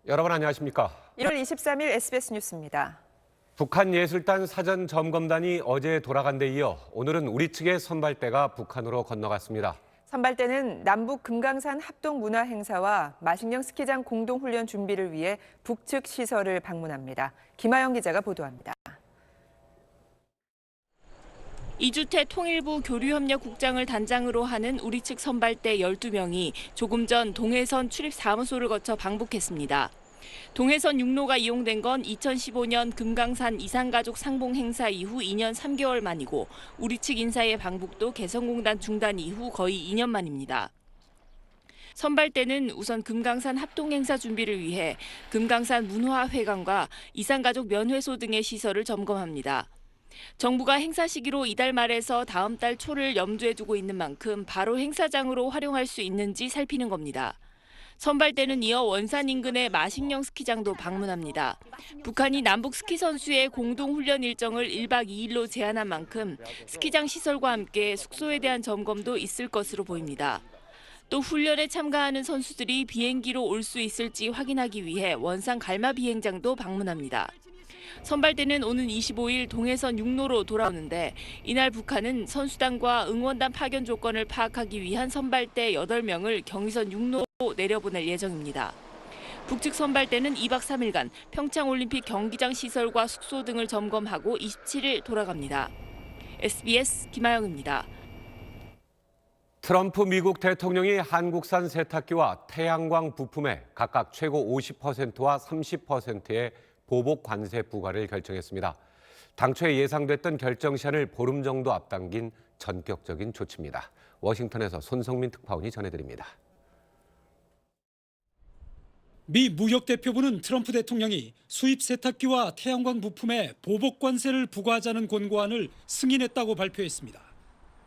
여러분 안녕하십니까? 1월 23일 SBS 뉴스입니다. 북한 예술단 사전 점검단이 어제 돌아간 데 이어 오늘은 우리 측의 선발대가 북한으로 건너갔습니다. 선발대는 남북 금강산 합동문화행사와 마식령 스키장 공동훈련 준비를 위해 북측 시설을 방문합니다. 김하영 기자가 보도합니다. 이주태 통일부 교류협력국장을 단장으로 하는 우리 측 선발대 12명이 조금 전 동해선 출입사무소를 거쳐 방북했습니다. 동해선 육로가 이용된 건 2015년 금강산 이산가족 상봉 행사 이후 2년 3개월 만이고 우리 측 인사의 방북도 개성공단 중단 이후 거의 2년 만입니다. 선발대는 우선 금강산 합동행사 준비를 위해 금강산 문화회관과 이산가족 면회소 등의 시설을 점검합니다. 정부가 행사 시기로 이달 말에서 다음 달 초를 염두에 두고 있는 만큼 바로 행사장으로 활용할 수 있는지 살피는 겁니다. 선발대는 이어 원산 인근의 마식령 스키장도 방문합니다. 북한이 남북 스키 선수의 공동 훈련 일정을 1박 2일로 제한한 만큼 스키장 시설과 함께 숙소에 대한 점검도 있을 것으로 보입니다. 또 훈련에 참가하는 선수들이 비행기로 올 수 있을지 확인하기 위해 원산 갈마 비행장도 방문합니다. 선발대는 오는 25일 동해선 육로로 돌아오는데 이날 북한은 선수단과 응원단 파견 조건을 파악하기 위한 선발대 8명을 경의선 육로로 내려보낼 예정입니다. 북측 선발대는 2박 3일간 평창올림픽 경기장 시설과 숙소 등을 점검하고 27일 돌아갑니다. SBS 김하영입니다. 트럼프 미국 대통령이 한국산 세탁기와 태양광 부품에 각각 최고 50%와 30%의 보복 관세 부과를 결정했습니다. 당초에 예상됐던 결정 시한을 보름 정도 앞당긴 전격적인 조치입니다. 워싱턴에서 손성민 특파원이 전해드립니다. 미 무역대표부는 트럼프 대통령이 수입 세탁기와 태양광 부품에 보복 관세를 부과하자는 권고안을 승인했다고 발표했습니다.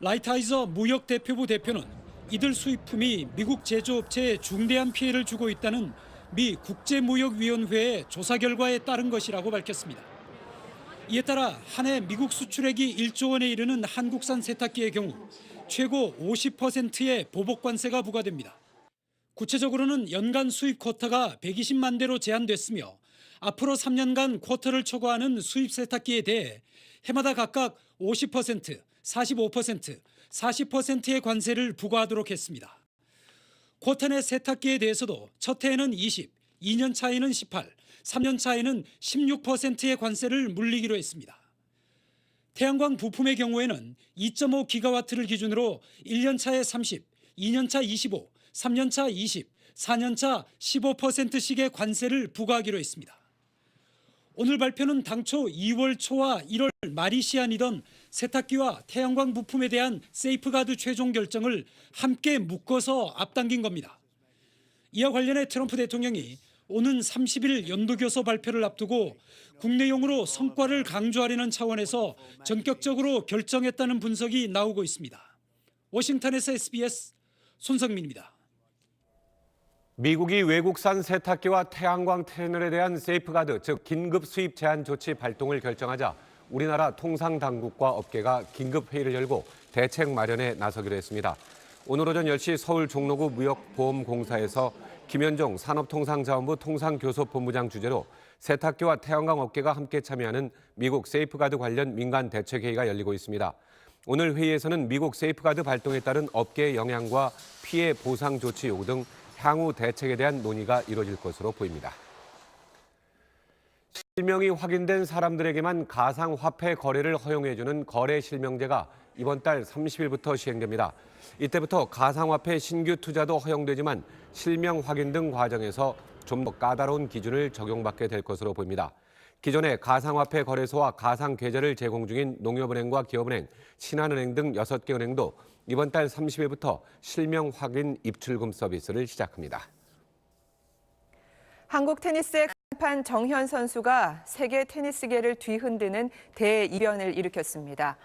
라이트하이저 무역대표부 대표는 이들 수입품이 미국 제조업체에 중대한 피해를 주고 있다는 미 국제무역위원회의 조사 결과에 따른 것이라고 밝혔습니다. 이에 따라 한 해 미국 수출액이 1조 원에 이르는 한국산 세탁기의 경우 최고 50%의 보복 관세가 부과됩니다. 구체적으로는 연간 수입 쿼터가 120만 대로 제한됐으며 앞으로 3년간 쿼터를 초과하는 수입 세탁기에 대해 해마다 각각 50%, 45%, 40%의 관세를 부과하도록 했습니다. 쿼터 내 세탁기에 대해서도 첫 해에는 20, 2년 차에는 18, 3년 차에는 16%의 관세를 물리기로 했습니다. 태양광 부품의 경우에는 2.5기가와트를 기준으로 1년 차에 30, 2년 차 25, 3년 차 20, 4년 차 15%씩의 관세를 부과하기로 했습니다. 오늘 발표는 당초 2월 초와 1월 말이 시한이던 세탁기와 태양광 부품에 대한 세이프가드 최종 결정을 함께 묶어서 앞당긴 겁니다. 이와 관련해 트럼프 대통령이 오는 30일 연도교서 발표를 앞두고 국내용으로 성과를 강조하려는 차원에서 전격적으로 결정했다는 분석이 나오고 있습니다. 워싱턴에서 SBS 손성민입니다. 미국이 외국산 세탁기와 태양광 패널에 대한 세이프가드, 즉 긴급 수입 제한 조치 발동을 결정하자 우리나라 통상당국과 업계가 긴급 회의를 열고 대책 마련에 나서기로 했습니다. 오늘 오전 10시 서울 종로구 무역보험공사에서 김현종 산업통상자원부 통상교섭본부장 주재로 세탁기와 태양광 업계가 함께 참여하는 미국 세이프가드 관련 민간 대책회의가 열리고 있습니다. 오늘 회의에서는 미국 세이프가드 발동에 따른 업계의 영향과 피해 보상 조치 요구 등 향후 대책에 대한 논의가 이뤄질 것으로 보입니다. 실명이 확인된 사람들에게만 가상화폐 거래를 허용해주는 거래실명제가 이번 달 30일부터 시행됩니다. 이때부터 가상화폐 신규 투자도 허용되지만 실명 확인 등 과정에서 좀 더 까다로운 기준을 적용받게 될 것으로 보입니다. 기존에 가상화폐 거래소와 가상계좌를 제공 중인 농협은행과 기업은행, 신한은행 등 6개 은행도 이번 달 30일부터 실명 확인 입출금 서비스를 시작합니다. 한국 테니스의 간판 정현 선수가 세계 테니스계를 뒤흔드는 대이변을 일으켰습니다.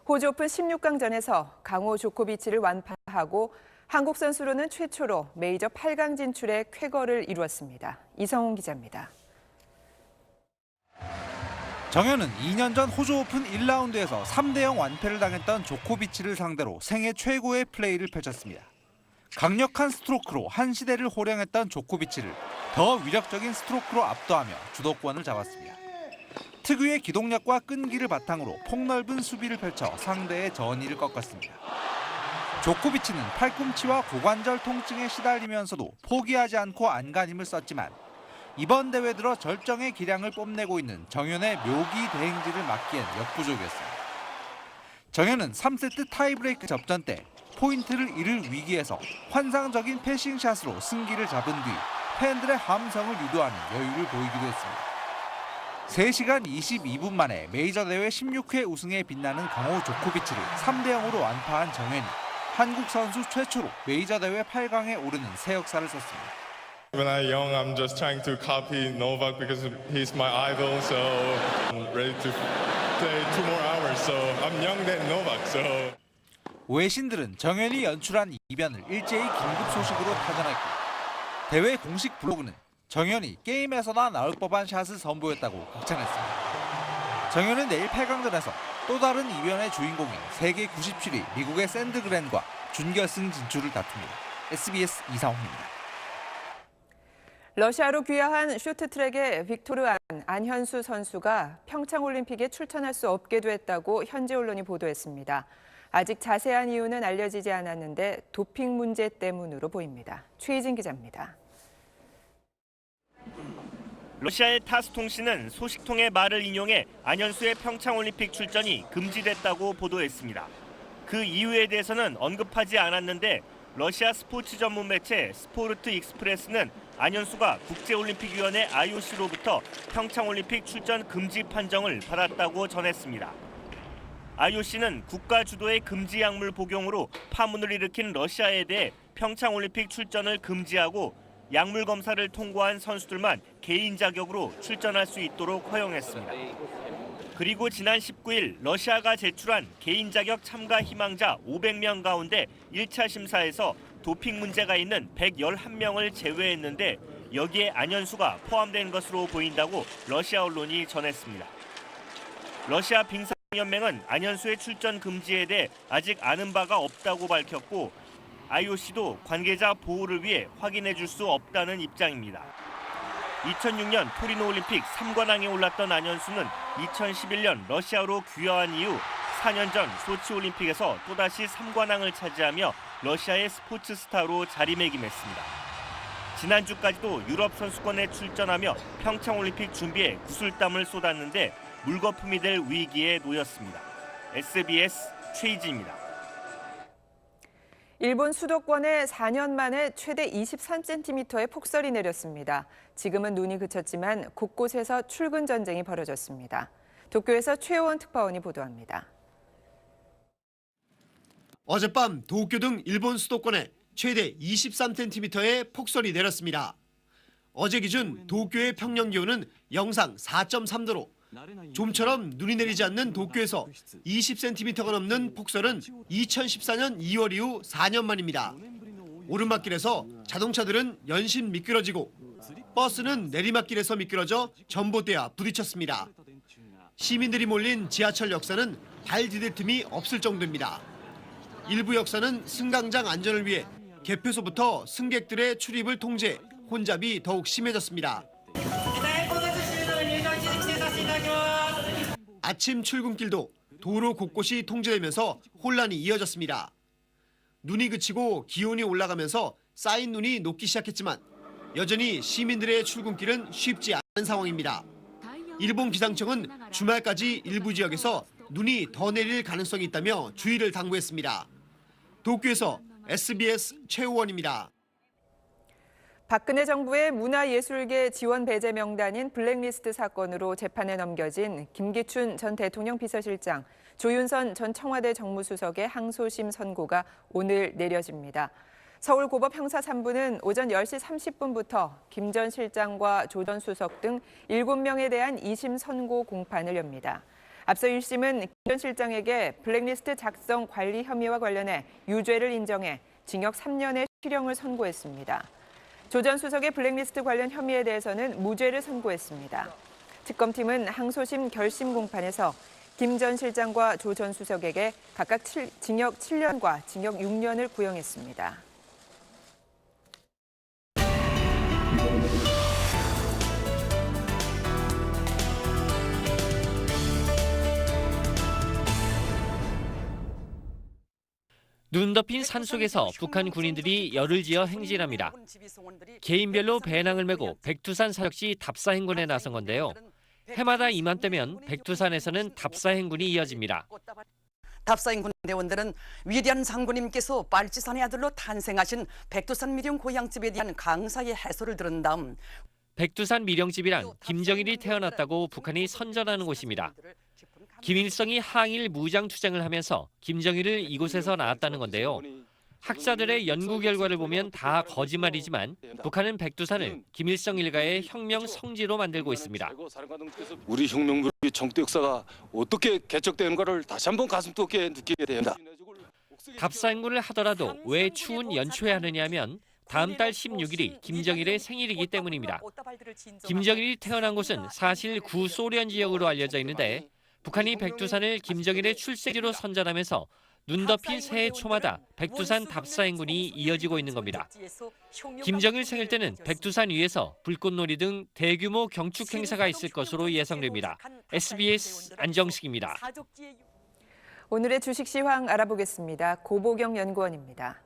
호주 오픈 16강전에서 강호 조코비치를 완파하고 한국 선수로는 최초로 메이저 8강 진출에 쾌거를 이루었습니다. 이성훈 기자입니다. 정현은 2년 전 호주 오픈 1라운드에서 3대0 완패를 당했던 조코비치를 상대로 생애 최고의 플레이를 펼쳤습니다. 강력한 스트로크로 한 시대를 호령했던 조코비치를 더 위력적인 스트로크로 압도하며 주도권을 잡았습니다. 특유의 기동력과 끈기를 바탕으로 폭넓은 수비를 펼쳐 상대의 전의를 꺾었습니다. 조코비치는 팔꿈치와 고관절 통증에 시달리면서도 포기하지 않고 안간힘을 썼지만 이번 대회 들어 절정의 기량을 뽐내고 있는 정현의 묘기 대행지를 막기엔 역부족이었습니다. 정현은 3세트 타이브레이크 접전 때 포인트를 잃을 위기에서 환상적인 패싱샷으로 승기를 잡은 뒤 팬들의 함성을 유도하는 여유를 보이기도 했습니다. 3시간 22분 만에 메이저 대회 16회 우승에 빛나는 강호 조코비치를 3대0으로 완파한 정현이 한국 선수 최초로 메이저 대회 8강에 오르는 새 역사를 썼습니다. When I'm young, I'm just trying to copy Novak because he's my idol. So I'm ready to play 2 more hours. So I'm young than Novak. So 외신들은 정현이 연출한 이변을 일제히 긴급 소식으로 타전했고 대회 공식 블로그는 정현이 게임에서나 나올 법한 샷을 선보였다고 극찬했습니다. 정현은 내일 8강전에서 또 다른 이변의 주인공인 세계 97위 미국의 샌드그렌과 준결승 진출을 다툽니다. SBS 이상홍입니다. 러시아로 귀화한 쇼트트랙의 빅토르 안현수 선수가 평창올림픽에 출전할 수 없게 됐다고 현지 언론이 보도했습니다. 아직 자세한 이유는 알려지지 않았는데 도핑 문제 때문으로 보입니다. 최희진 기자입니다. 러시아의 타스 통신은 소식통의 말을 인용해 안현수의 평창올림픽 출전이 금지됐다고 보도했습니다. 그 이유에 대해서는 언급하지 않았는데 러시아 스포츠 전문 매체 스포르트 익스프레스는 안현수가 국제올림픽위원회 IOC로부터 평창올림픽 출전 금지 판정을 받았다고 전했습니다. IOC는 국가 주도의 금지 약물 복용으로 파문을 일으킨 러시아에 대해 평창올림픽 출전을 금지하고 약물 검사를 통과한 선수들만 개인 자격으로 출전할 수 있도록 허용했습니다. 그리고 지난 19일 러시아가 제출한 개인 자격 참가 희망자 500명 가운데 1차 심사에서 도핑 문제가 있는 111명을 제외했는데 여기에 안현수가 포함된 것으로 보인다고 러시아 언론이 전했습니다. 러시아 빙상연맹은 안현수의 출전 금지에 대해 아직 아는 바가 없다고 밝혔고 IOC도 관계자 보호를 위해 확인해 줄 수 없다는 입장입니다. 2006년 토리노 올림픽 3관왕에 올랐던 안현수는 2011년 러시아로 귀화한 이후 4년 전 소치 올림픽에서 또다시 3관왕을 차지하며 러시아의 스포츠 스타로 자리매김했습니다. 지난주까지도 유럽 선수권에 출전하며 평창 올림픽 준비에 구슬땀을 쏟았는데 물거품이 될 위기에 놓였습니다. SBS 최희진입니다. 일본 수도권에 4년 만에 최대 23cm의 폭설이 내렸습니다. 지금은 눈이 그쳤지만 곳곳에서 출근 전쟁이 벌어졌습니다. 도쿄에서 최호원 특파원이 보도합니다. 어젯밤 도쿄 등 일본 수도권에 최대 23cm의 폭설이 내렸습니다. 어제 기준 도쿄의 평년 기온은 영상 4.3도로 좀처럼 눈이 내리지 않는 도쿄에서 20cm가 넘는 폭설은 2014년 2월 이후 4년 만입니다. 오르막길에서 자동차들은 연신 미끄러지고 버스는 내리막길에서 미끄러져 전봇대와 부딪혔습니다. 시민들이 몰린 지하철 역사는 발 디딜 틈이 없을 정도입니다. 일부 역사는 승강장 안전을 위해 개표소부터 승객들의 출입을 통제, 혼잡이 더욱 심해졌습니다. 아침 출근길도 도로 곳곳이 통제되면서 혼란이 이어졌습니다. 눈이 그치고 기온이 올라가면서 쌓인 눈이 녹기 시작했지만 여전히 시민들의 출근길은 쉽지 않은 상황입니다. 일본 기상청은 주말까지 일부 지역에서 눈이 더 내릴 가능성이 있다며 주의를 당부했습니다. 도쿄에서 SBS 최우원입니다. 박근혜 정부의 문화예술계 지원 배제 명단인 블랙리스트 사건으로 재판에 넘겨진 김기춘 전 대통령 비서실장, 조윤선 전 청와대 정무수석의 항소심 선고가 오늘 내려집니다. 서울고법 형사 3부는 오전 10시 30분부터 김 전 실장과 조 전 수석 등 7명에 대한 2심 선고 공판을 엽니다. 앞서 1심은 김 전 실장에게 블랙리스트 작성 관리 혐의와 관련해 유죄를 인정해 징역 3년의 실형을 선고했습니다. 조 전 수석의 블랙리스트 관련 혐의에 대해서는 무죄를 선고했습니다. 특검팀은 항소심 결심 공판에서 김 전 실장과 조 전 수석에게 각각 징역 7년과 징역 6년을 구형했습니다. 눈 덮인 산속에서 북한 군인들이 열을 지어 행진합니다. 개인별로 배낭을 메고 백두산 사역시 답사 행군에 나선 건데요. 해마다 이맘때면 백두산에서는 답사 행군이 이어집니다. 답사행군 대원들은 위대한 장군님께서 빨치산의 아들로 탄생하신 백두산 미령 고향집에 대한 강사의 해설을 들은 다음 백두산 미령집이란 김정일이 태어났다고 북한이 선전하는 곳입니다. 김일성이 항일 무장 투쟁을 하면서 김정일을 이곳에서 낳았다는 건데요. 학자들의 연구 결과를 보면 다 거짓말이지만 북한은 백두산을 김일성 일가의 혁명 성지로 만들고 있습니다. 우리 혁명부의 정치 역사가 어떻게 개척되는가를 다시 한번 가슴 돋게 느끼게 됩니다. 답사 행군을 하더라도 왜 추운 연초에 하느냐면 다음 달 16일이 김정일의 생일이기 때문입니다. 김정일이 태어난 곳은 사실 구소련 지역으로 알려져 있는데 북한이 백두산을 김정일의 출생지로 선전하면서 눈 덮인 새해 초마다 백두산 답사 행군이 이어지고 있는 겁니다. 김정일 생일 때는 백두산 위에서 불꽃놀이 등 대규모 경축 행사가 있을 것으로 예상됩니다. SBS 안정식입니다. 오늘의 주식 시황 알아보겠습니다. 고보경 연구원입니다.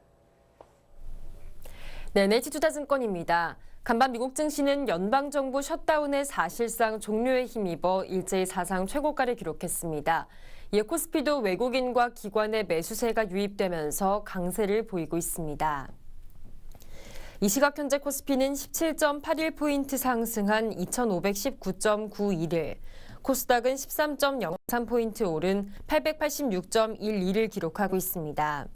NH투자증권입니다. 간밤 미국 증시는 연방정부 셧다운의 사실상 종료에 힘입어 일제히 사상 최고가를 기록했습니다. 이에 코스피도 외국인과 기관의 매수세가 유입되면서 강세를 보이고 있습니다. 이 시각 현재 코스피는 17.81포인트 상승한 2519.91을, 코스닥은 13.03포인트 오른 886.12를 기록하고 있습니다.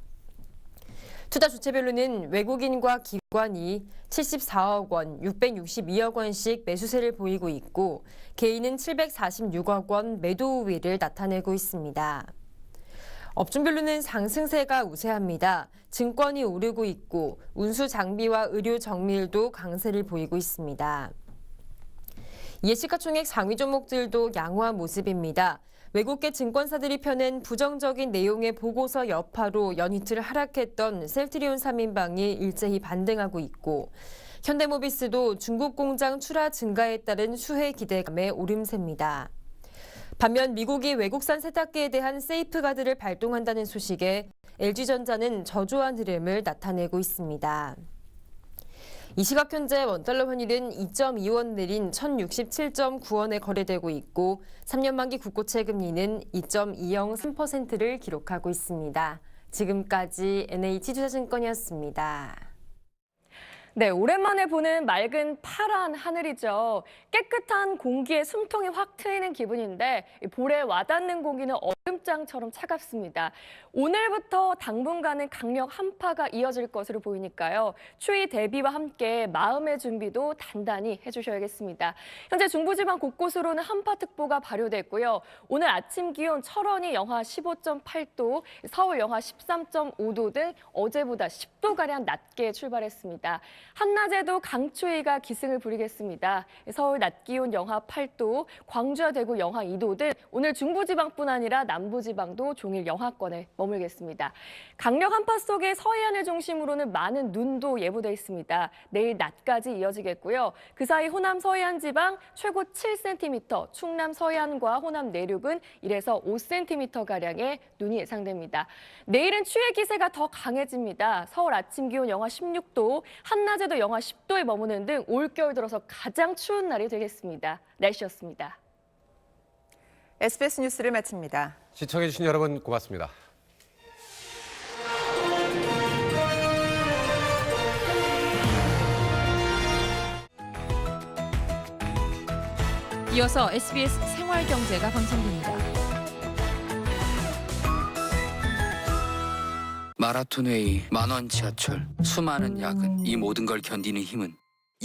투자 주체별로는 외국인과 기관이 74억 원, 662억 원씩 매수세를 보이고 있고 개인은 746억 원 매도 우위를 나타내고 있습니다. 업종별로는 상승세가 우세합니다. 증권이 오르고 있고 운수 장비와 의료 정밀도 강세를 보이고 있습니다. 이에 시가총액 상위 종목들도 양호한 모습입니다. 외국계 증권사들이 펴낸 부정적인 내용의 보고서 여파로 연이틀 하락했던 셀트리온 3인방이 일제히 반등하고 있고 현대모비스도 중국 공장 출하 증가에 따른 수혜 기대감에 오름세입니다. 반면 미국이 외국산 세탁기에 대한 세이프가드를 발동한다는 소식에 LG전자는 저조한 흐름을 나타내고 있습니다. 이 시각 현재 원달러 환율은 2.2원 내린 1067.9원에 거래되고 있고 3년 만기 국고채 금리는 2.20% 기록하고 있습니다. 지금까지 NH투자증권이었습니다. 네, 오랜만에 보는 맑은 파란 하늘이죠. 깨끗한 공기에 숨통이 확 트이는 기분인데 볼에 와닿는 공기는 얼음장처럼 차갑습니다. 오늘부터 당분간은 강력 한파가 이어질 것으로 보이니까요. 추위 대비와 함께 마음의 준비도 단단히 해주셔야겠습니다. 현재 중부지방 곳곳으로는 한파특보가 발효됐고요. 오늘 아침 기온 철원이 영하 15.8도, 서울 영하 13.5도 등 어제보다 10도가량 낮게 출발했습니다. 한낮에도 강추위가 기승을 부리겠습니다. 서울 낮 기온 영하 8도, 광주와 대구 영하 2도 등 오늘 중부지방뿐 아니라 남부지방도 종일 영하권에 머물겠습니다. 강력 한파 속에 서해안을 중심으로는 많은 눈도 예보돼 있습니다. 내일 낮까지 이어지겠고요. 그 사이 호남 서해안 지방 최고 7cm, 충남 서해안과 호남 내륙은 1에서 5cm가량의 눈이 예상됩니다. 내일은 추위 기세가 더 강해집니다. 서울 아침 기온 영하 16도, 한낮에도 영하 10도에 머무는 등 올겨울 들어서 가장 추운 날이 되겠습니다. 날씨였습니다. SBS 뉴스를 마칩니다. 시청해주신 여러분 고맙습니다. 이어서 SBS 생활경제가 방송됩니다. 마라톤 회의, 만원 지하철, 수많은 야근, 이 모든 걸 견디는 힘은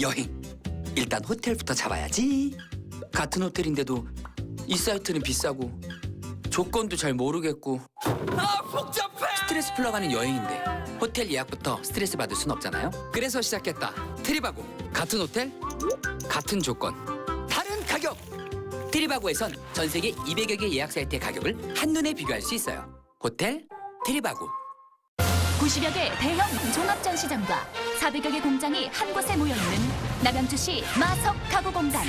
여행. 일단 호텔부터 잡아야지. 같은 호텔인데도 이 사이트는 비싸고 조건도 잘 모르겠고 복잡해! 스트레스 풀러가는 여행인데 호텔 예약부터 스트레스 받을 순 없잖아요. 그래서 시작했다. 트립하고 같은 호텔, 같은 조건, 다른 가격. 트립하고에선 전 세계 200여 개 예약 사이트의 가격을 한눈에 비교할 수 있어요. 호텔 트립하고. 90여 개 대형 종합전시장과 400여 개 공장이 한 곳에 모여있는 남양주시 마석가구공단.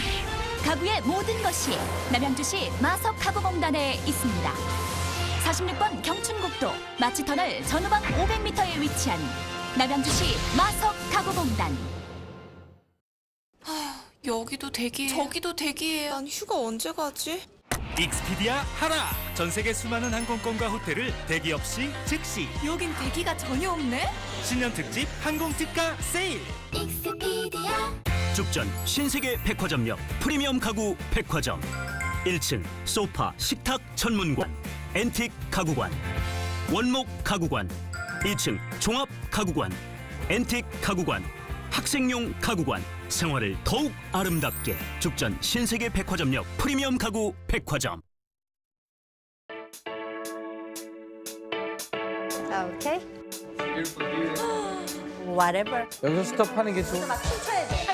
가구의 모든 것이 남양주시 마석가구공단에 있습니다. 46번 경춘국도 마치터널 전후방 500m에 위치한 남양주시 마석 가구공단. 여기도 대기예요. 저기도 대기예요. 난 휴가 언제 가지? 익스피디아 하라! 전 세계 수많은 항공권과 호텔을 대기 없이 즉시. 여긴 대기가 전혀 없네? 신년 특집 항공특가 세일! 익스피디아. 죽전 신세계 백화점역 프리미엄 가구 백화점. 1층 소파 식탁 전문관 앤틱 가구관, 원목 가구관. 2층 종합 가구관, 앤틱 가구관, 학생용 가구관. 생활을 더욱 아름답게 죽전 신세계 백화점역 프리미엄 가구 백화점. 오케이. Whatever. 여기서 스톱하는 게 좋은. 막 춤춰야 돼.